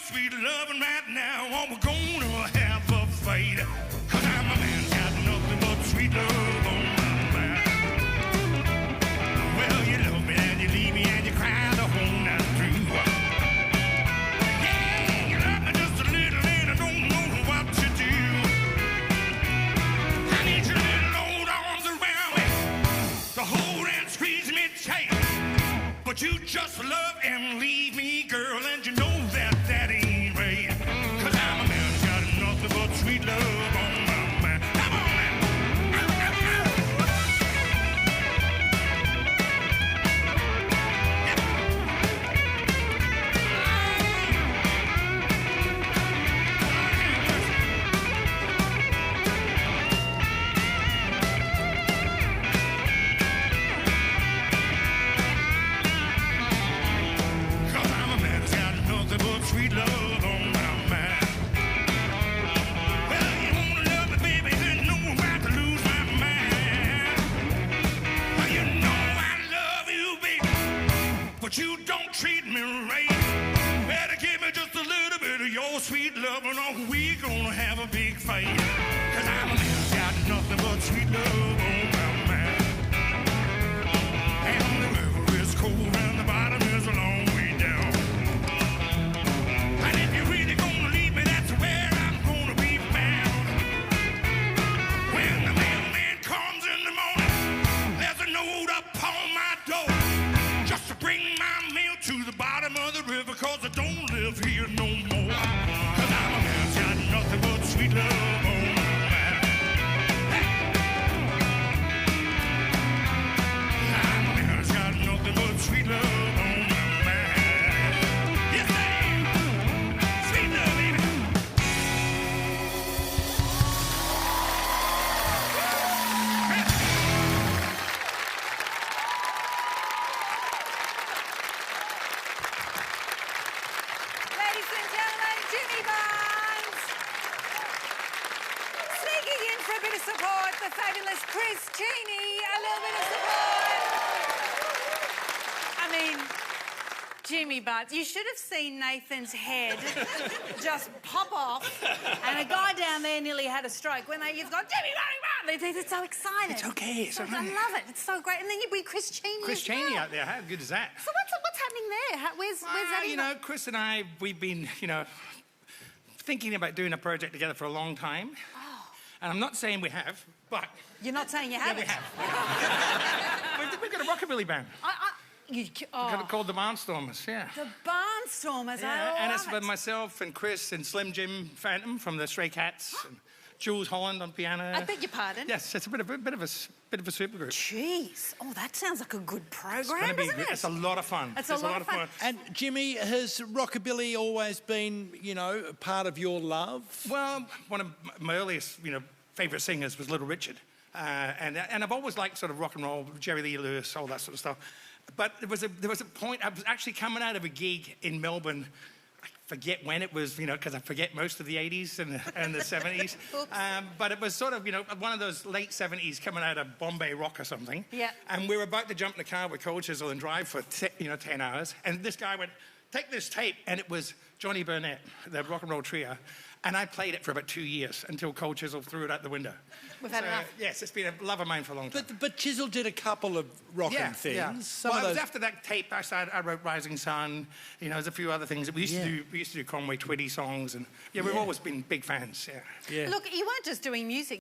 sweet loving right now, or we're gonna have a fight. 'Cause I'm a man, got nothing but sweet love on my mind. Well, you love me and you leave me and you cry the whole night through. Yeah, you love me just a little and I don't know what to do. I need your little old arms around me to hold and squeeze me tight. But you just love and leave me, girl, and you know that that ain't right. 'Cause I'm a man who's got nothing but sweet love on my mind. Come on now. Sweet love on my mind. Well, you wanna love me, baby, then know I'm about to lose my mind. Well, you know I love you, baby, but you don't treat me right. Better give me just a little bit of your sweet love, and or we gonna have a big fight. 'Cause I'm a man who's got nothing but sweet love on my mind. And the river is cold and the bottom is a long way down. To the bottom of the river, 'cause I don't live here no more. 'Cause I'm a man who's got nothing but sweet love on my mind. I'm a man who's got nothing but sweet love on my mind. Yes, I am. Sweet love, baby. Support the fabulous Chris Cheney. A little bit of support. I mean, Jimmy Butts, you should have seen Nathan's head just pop off, and a guy down there nearly had a stroke when you've got Jimmy Butts. They're so excited. It's okay. It's okay. I love it. It's so great. And then you bring Chris Cheney. Chris Cheney well. out there. How good is that? So what's happening there? Where's that? You know, Chris and I, we've been, thinking about doing a project together for a long time. And I'm not saying we have, but... You're not saying you haven't? Yeah, we have. We've got a rockabilly band. Called the Barnestormers, yeah. The Barnestormers, yeah. I And love it's with myself and Chris and Slim Jim Phantom from the Stray Cats, and Jules Holland on piano. I beg your pardon? Yes, it's a bit of a supergroup. Jeez. Oh, that sounds like a good program, doesn't it? It's a lot of fun. It's a lot of fun. And Jimmy, has rockabilly always been, part of your love? Well, one of my earliest, favourite singers was Little Richard. And I've always liked sort of rock and roll, Jerry Lee Lewis, all that sort of stuff. But there was a point, I was actually coming out of a gig in Melbourne. I forget when it was, because I forget most of the 80s and the 70s. But it was sort of, one of those late 70s coming out of Bombay Rock or something. Yeah. And we were about to jump in the car with Cold Chisel and drive for, 10 hours. And this guy went, take this tape. And it was Johnny Burnett, the rock and roll trio. And I played it for about 2 years until Cold Chisel threw it out the window. We've had enough. Yes, it's been a love of mine for a long time. But Chisel did a couple of rockin' things. Yeah. Well, it was after that tape I wrote Rising Sun. There's a few other things that we used to do. We used to do Conway Twitty songs, and we've always been big fans. Yeah. Look, you weren't just doing music.